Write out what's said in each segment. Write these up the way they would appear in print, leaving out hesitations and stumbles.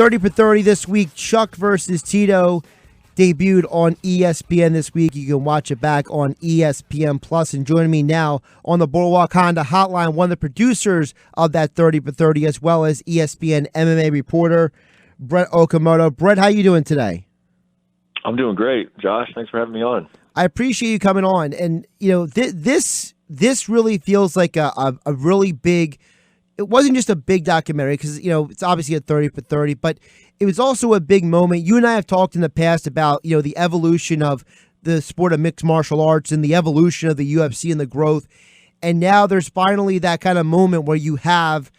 30 for 30 this week. Chuck versus Tito debuted on ESPN this week. You can watch it back on ESPN Plus. And joining me now on the Boardwalk Honda Hotline, one of the producers of that 30 for 30, as well as ESPN MMA reporter Brett Okamoto. Brett, how you doing today? I'm doing great, Josh. Thanks for having me on. I appreciate you coming on. And this really feels like a really big. It wasn't just a big documentary because, it's obviously a 30 for 30, but it was also a big moment. You and I have talked in the past about, the evolution of the sport of mixed martial arts and the evolution of the UFC and the growth. And now there's finally that kind of moment where you have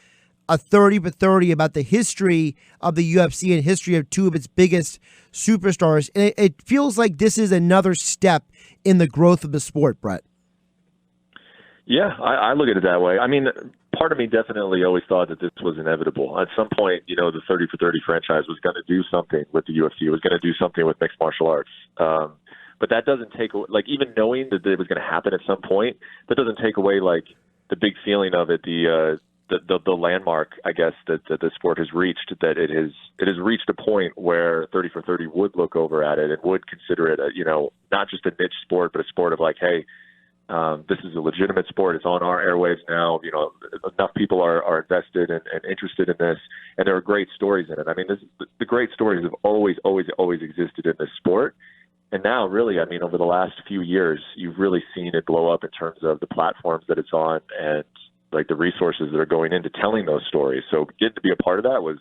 a 30 for 30 about the history of the UFC and history of two of its biggest superstars. And it feels like this is another step in the growth of the sport, Brett. Yeah, I look at it that way. I mean, part of me definitely always thought that this was inevitable. At some point, the 30 for 30 franchise was going to do something with the UFC. It was going to do something with mixed martial arts. But that doesn't take away, even knowing that it was going to happen at some point, that doesn't take away, the big feeling of it, the landmark, I guess, that the sport has reached, that it has reached a point where 30 for 30 would look over at it and would consider it, not just a niche sport, but a sport of hey, this is a legitimate sport. It's on our airwaves now. Enough people are invested and interested in this, and there are great stories in it. I mean, the great stories have always existed in this sport. And now, really, over the last few years, you've really seen it blow up in terms of the platforms that it's on and the resources that are going into telling those stories. So getting to be a part of that was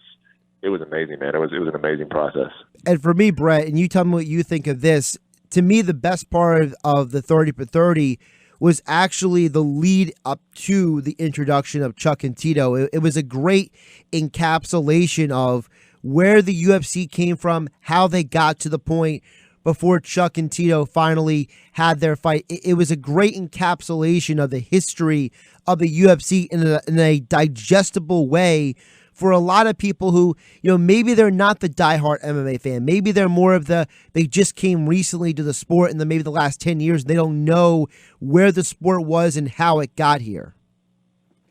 amazing, man. It was an amazing process. And for me, Brett, and you tell me what you think of this, to me, the best part of the 30 for 30 was actually the lead up to the introduction of Chuck and Tito. It was a great encapsulation of where the UFC came from, how they got to the point before Chuck and Tito finally had their fight. It was a great encapsulation of the history of the UFC in a digestible way for a lot of people who, maybe they're not the diehard MMA fan. Maybe they're more of they just came recently to the sport in maybe the last 10 years. They don't know where the sport was and how it got here.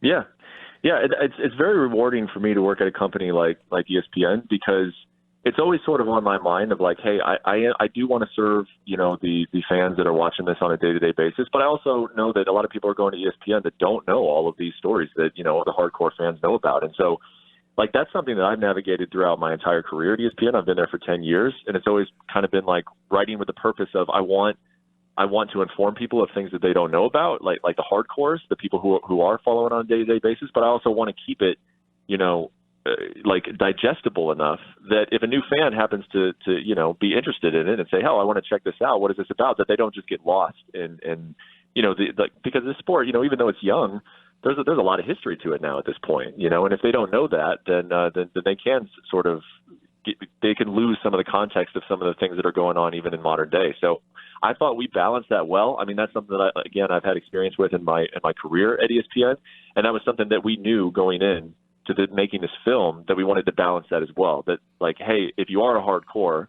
Yeah. Yeah. It's very rewarding for me to work at a company like ESPN, because it's always sort of on my mind of hey, I do want to serve, the fans that are watching this on a day-to-day basis. But I also know that a lot of people are going to ESPN that don't know all of these stories that, the hardcore fans know about. And so, that's something that I've navigated throughout my entire career at ESPN. I've been there for 10 years, and it's always kind of been writing with the purpose of I want to inform people of things that they don't know about, like the hardcores, the people who are following on a day-to-day basis. But I also want to keep it, digestible enough that if a new fan happens to be interested in it and say, hell, I want to check this out, what is this about, that they don't just get lost in because this sport, even though it's young, there's a lot of history to it now at this point, and if they don't know that, then they can sort of they can lose some of the context of some of the things that are going on even in modern day. So I thought we balanced that well. I mean, that's something that I've had experience with in my career at ESPN, and that was something that we knew going in to making this film, that we wanted to balance that as well. That hey, if you are a hardcore,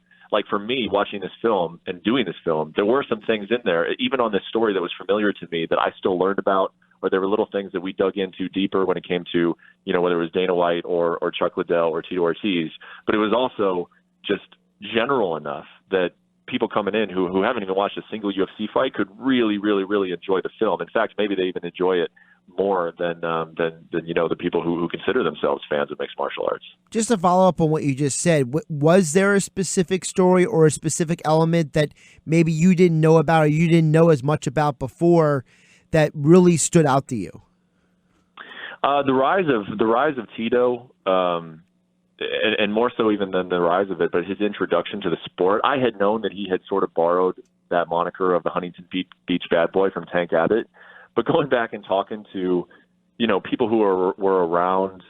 for me, watching this film and doing this film, there were some things in there, even on this story that was familiar to me, that I still learned about, or there were little things that we dug into deeper when it came to, whether it was Dana White or Chuck Liddell or Tito Ortiz. But it was also just general enough that people coming in who haven't even watched a single UFC fight could really, really, really enjoy the film. In fact, maybe they even enjoy it more than the people who consider themselves fans of mixed martial arts. Just to follow up on what you just said, was there a specific story or a specific element that maybe you didn't know about or you didn't know as much about before that really stood out to you? The rise of Tito, and more so even than the rise of it, but his introduction to the sport. I had known that he had sort of borrowed that moniker of the Huntington Beach bad boy from Tank Abbott. But going back and talking to, people who were around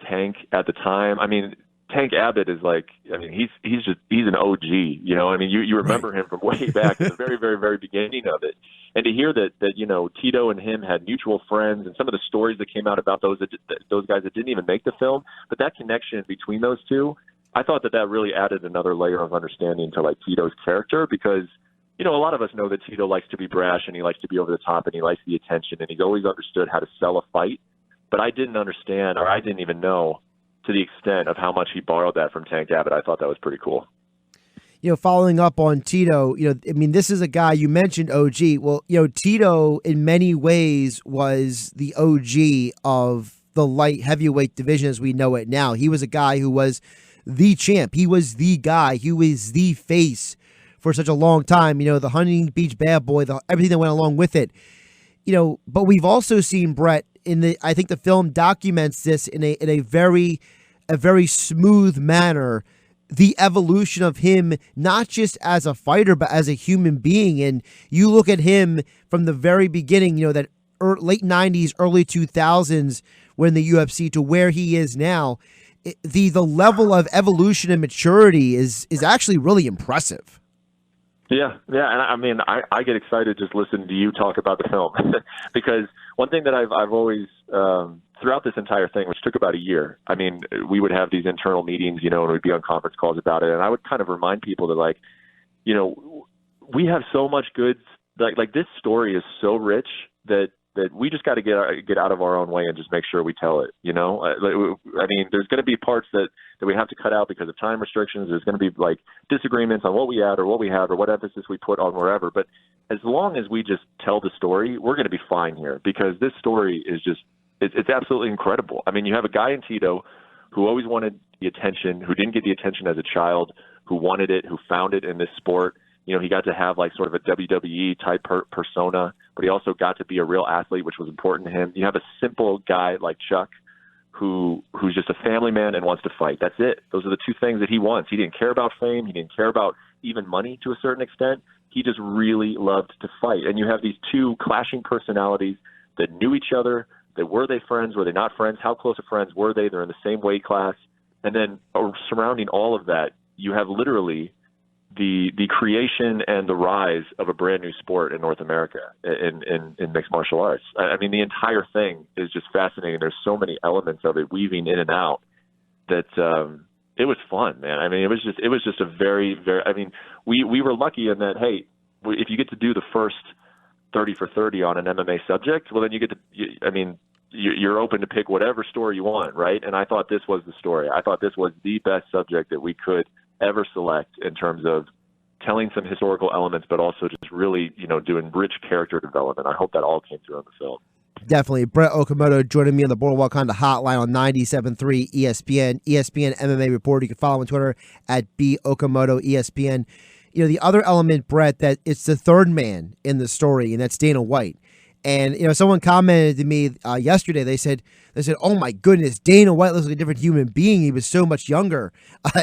Tank at the time, I mean, Tank Abbott is he's an OG, you remember him from way back at the very, very, very beginning of it. And to hear that Tito and him had mutual friends, and some of the stories that came out about those guys that didn't even make the film, but that connection between those two, I thought that really added another layer of understanding to Tito's character, because a lot of us know that Tito likes to be brash and he likes to be over the top and he likes the attention and he's always understood how to sell a fight. But I didn't understand, or I didn't even know to the extent of how much he borrowed that from Tank Abbott, I thought that was pretty cool. Following up on Tito, I mean, this is a guy, you mentioned OG. Well, Tito in many ways was the OG of the light heavyweight division as we know it now. He was a guy who was the champ. He was the guy. He was the face for such a long time. The Huntington Beach bad boy, everything that went along with it. But we've also seen Brett I think the film documents this in a very smooth manner, the evolution of him, not just as a fighter, but as a human being. And you look at him from the very beginning, that late 90s, early 2000s, when the UFC, to where he is now, the level of evolution and maturity is actually really impressive. Yeah, and I mean, I get excited just listening to you talk about the film because one thing that I've always throughout this entire thing, which took about a year, I mean, we would have these internal meetings, and we'd be on conference calls about it, and I would kind of remind people that, we have so much goods, like this story is so rich that we just got to get out of our own way and just make sure we tell it. I mean, there's going to be parts that we have to cut out because of time restrictions. There's going to be disagreements on what we add or what we have or what emphasis we put on wherever. But as long as we just tell the story, we're going to be fine here because this story is just it's absolutely incredible. I mean, you have a guy in Tito who always wanted the attention, who didn't get the attention as a child, who wanted it, who found it in this sport. He got to have sort of a WWE type persona, but he also got to be a real athlete, which was important to him. You have a simple guy like Chuck who's just a family man and wants to fight. That's it. Those are the two things that he wants. He didn't care about fame. He didn't care about even money to a certain extent. He just really loved to fight. And you have these two clashing personalities that knew each other. That were they friends? Were they not friends? How close of friends were they? They're in the same weight class. And then surrounding all of that, you have literally the creation and the rise of a brand new sport in North America in mixed martial arts. I mean, the entire thing is just fascinating. There's so many elements of it weaving in and out that it was fun, man. I mean, it was just a very, very, I mean, we were lucky in that, hey, if you get to do the first 30 for 30 on an MMA subject, well, then you get to, you're open to pick whatever story you want, right? And I thought this was the story. I thought this was the best subject that we could ever select in terms of telling some historical elements, but also just really, doing rich character development. I hope that all came through on the film. Definitely. Brett Okamoto joining me on the Boardwalk Honda hotline on 97.3 ESPN MMA reporter. You can follow him on Twitter at @BOkamoto ESPN. The other element, Brett, that it's the third man in the story, and that's Dana White. And, someone commented to me yesterday, they said, oh my goodness, Dana White looks like a different human being. He was so much younger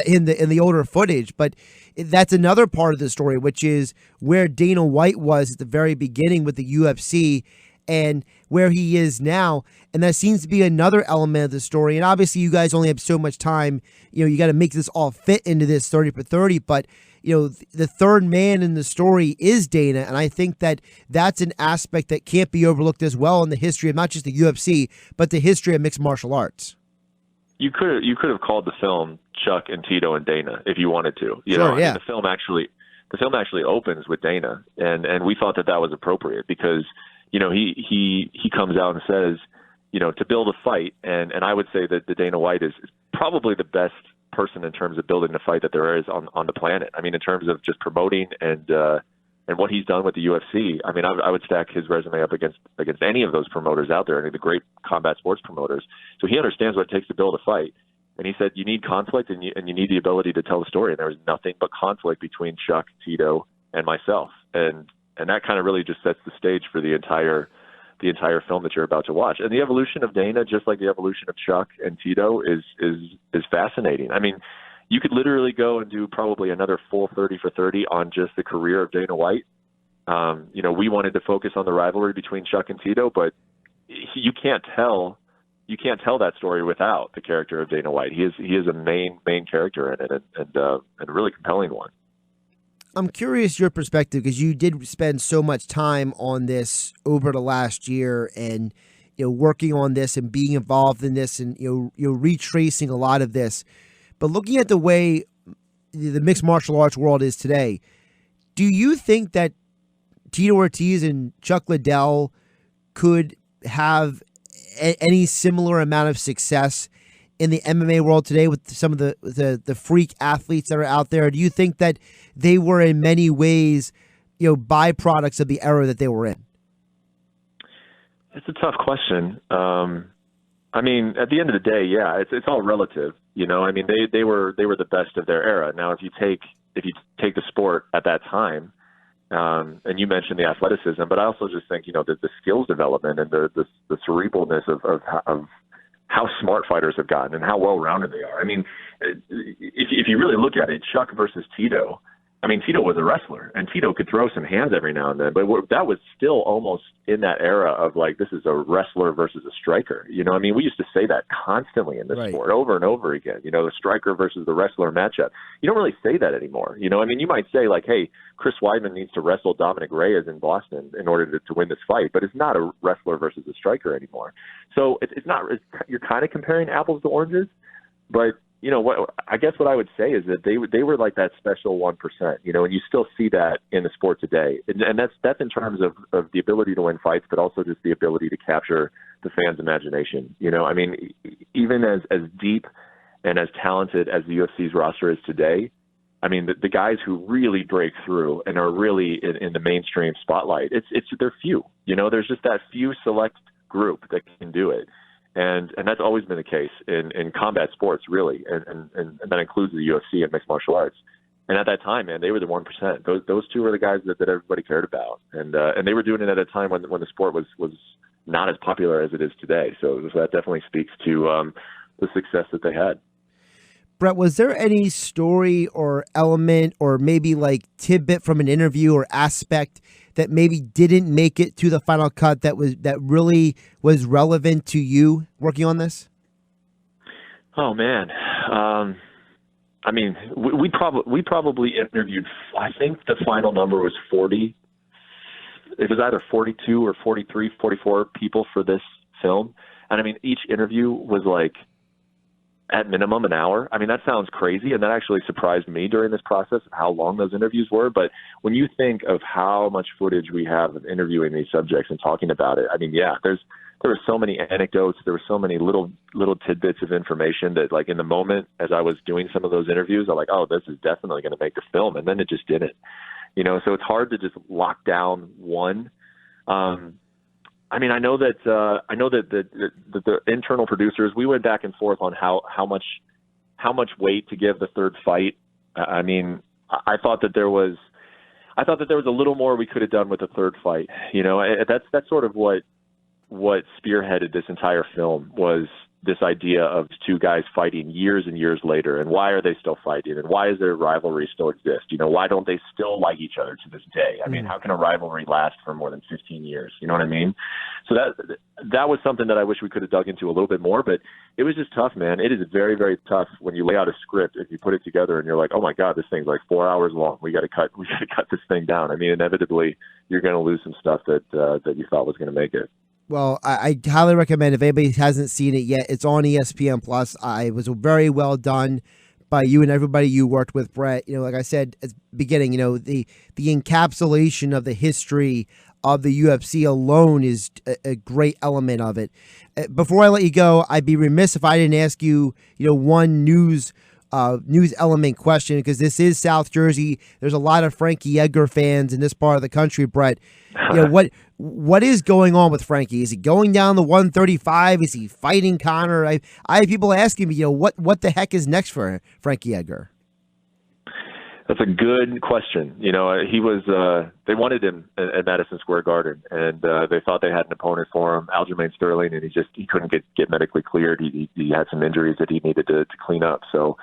in the older footage. But that's another part of the story, which is where Dana White was at the very beginning with the UFC and where he is now. And that seems to be another element of the story. And obviously you guys only have so much time. You got to make this all fit into this 30 for 30. But the third man in the story is Dana, and I think that that's an aspect that can't be overlooked as well in the history of not just the UFC, but the history of mixed martial arts. You could have called the film Chuck and Tito and Dana if you wanted to. Sure, yeah. The film actually opens with Dana, and we thought that was appropriate because he comes out and says to build a fight, and I would say that the Dana White is probably the best person in terms of building the fight that there is on the planet. I mean, in terms of just promoting and what he's done with the UFC. I mean, I would stack his resume up against any of those promoters out there, any of the great combat sports promoters. So he understands what it takes to build a fight. And he said, you need conflict and you need the ability to tell the story. And there was nothing but conflict between Chuck, Tito, and myself. And that kind of really just sets the stage for the entire film that you're about to watch. And the evolution of Dana, just like the evolution of Chuck and Tito, is fascinating. I mean, you could literally go and do probably another full 30 for 30 on just the career of Dana White. We wanted to focus on the rivalry between Chuck and Tito, but you can't tell that story without the character of Dana White. He is a main character in it, and a really compelling one. I'm curious your perspective because you did spend so much time on this over the last year, and working on this and being involved in this, and retracing a lot of this. But looking at the way the mixed martial arts world is today, do you think that Tito Ortiz and Chuck Liddell could have any similar amount of success in the MMA world today with some of the freak athletes that are out there? Do you think that they were in many ways, byproducts of the era that they were in? It's a tough question. I mean, at the end of the day, yeah, it's all relative. I mean, they were the best of their era. Now, if you take the sport at that time, and you mentioned the athleticism, but I also just think the skills development and the cerebralness of how smart fighters have gotten and how well rounded they are. I mean, if you really look at it, Chuck versus Tito. I mean, Tito was a wrestler, and Tito could throw some hands every now and then, but that was still almost in that era of like, this is a wrestler versus a striker. I mean, we used to say that constantly in the sport over and over again, the striker versus the wrestler matchup. You don't really say that anymore. I mean, you might say like, hey, Chris Weidman needs to wrestle Dominic Reyes in Boston in order to win this fight, but it's not a wrestler versus a striker anymore. So you're kind of comparing apples to oranges, but I guess what I would say is that they were like that special 1%, and you still see that in the sport today. And that's in terms of the ability to win fights, but also just the ability to capture the fans' imagination. I mean, even as deep and as talented as the UFC's roster is today, I mean, the guys who really break through and are really in the mainstream spotlight, they're few. There's just that few select group that can do it. And that's always been the case in combat sports, really, and that includes the UFC and mixed martial arts. And at that time, man, they were the 1%. Those two were the guys that everybody cared about, and they were doing it at a time when the sport was not as popular as it is today. So that definitely speaks to the success that they had. Brett, was there any story or element or maybe like tidbit from an interview or aspect that maybe didn't make it to the final cut that really was relevant to you working on this? Oh man, I mean, we probably interviewed. I think the final number was 40. It was either 42 or 43, 44 people for this film, and I mean, each interview was like, at minimum, an hour. I mean, that sounds crazy, and that actually surprised me during this process of how long those interviews were. But when you think of how much footage we have of interviewing these subjects and talking about it, I mean, yeah, there were so many anecdotes, there were so many little tidbits of information that, like, in the moment as I was doing some of those interviews, I'm like, oh, this is definitely going to make the film, and then it just didn't. So it's hard to just lock down one. I mean, I know that the internal producers, we went back and forth on how much weight to give the third fight. I mean, I thought that there was a little more we could have done with the third fight. That's sort of what spearheaded this entire film, was this idea of two guys fighting years and years later, and why are they still fighting, and why does their rivalry still exist? Why don't they still like each other to this day? I mean, how can a rivalry last for more than 15 years? You know what I mean? So that was something that I wish we could have dug into a little bit more, but it was just tough, man. It is very, very tough when you lay out a script and you put it together and you're like, oh my God, this thing's like 4 hours long. We got to cut this thing down. I mean, inevitably you're going to lose some stuff that you thought was going to make it. Well, I highly recommend, if anybody hasn't seen it yet, it's on ESPN Plus. It was very well done by you and everybody you worked with, Brett. Like I said at the beginning, the encapsulation of the history of the UFC alone is a great element of it. Before I let you go, I'd be remiss if I didn't ask you, one news element question, because this is South Jersey. There's a lot of Frankie Edgar fans in this part of the country, Brett. What is going on with Frankie? Is he going down the 135? Is he fighting Conor? I have people asking me, what the heck is next for Frankie Edgar? That's a good question. He was, they wanted him at Madison Square Garden, and they thought they had an opponent for him, Aljamain Sterling, and he couldn't get medically cleared. He had some injuries that he needed to clean up. So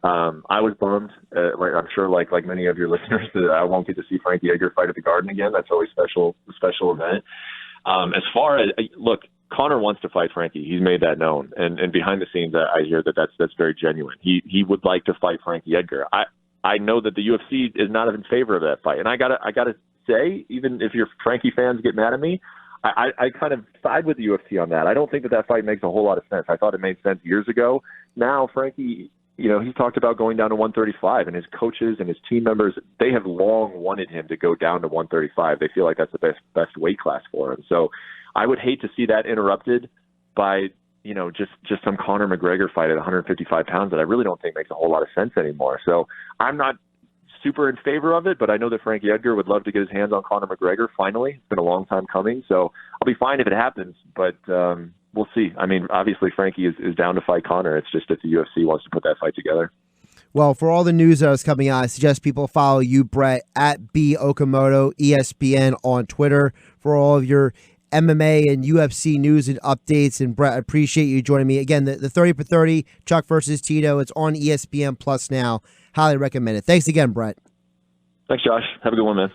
I was bummed. I'm sure, like many of your listeners, that I won't get to see Frankie Edgar fight at the Garden again. That's always a special event. As far as, look, Conor wants to fight Frankie. He's made that known, and behind the scenes, I hear that's very genuine. He would like to fight Frankie Edgar. I know that the UFC is not in favor of that fight, and I gotta say, even if your Frankie fans get mad at me, I kind of side with the UFC on that. I don't think that fight makes a whole lot of sense. I thought it made sense years ago. Now Frankie, he's talked about going down to 135, and his coaches and his team members, they have long wanted him to go down to 135. They feel like that's the best weight class for him. So I would hate to see that interrupted by just some Conor McGregor fight at 155 pounds that I really don't think makes a whole lot of sense anymore. So I'm not super in favor of it, but I know that Frankie Edgar would love to get his hands on Conor McGregor finally. It's been a long time coming, so I'll be fine if it happens, but we'll see. I mean, obviously Frankie is down to fight Conor. It's just if the UFC wants to put that fight together. Well, for all the news that is coming out, I suggest people follow you, Brett, at B Okamoto, ESPN on Twitter, for all of your MMA and UFC news and updates. And Brett, I appreciate you joining me. Again, the 30 for 30, Chuck versus Tito, it's on ESPN Plus now. Highly recommend it. Thanks again, Brett. Thanks, Josh. Have a good one, man.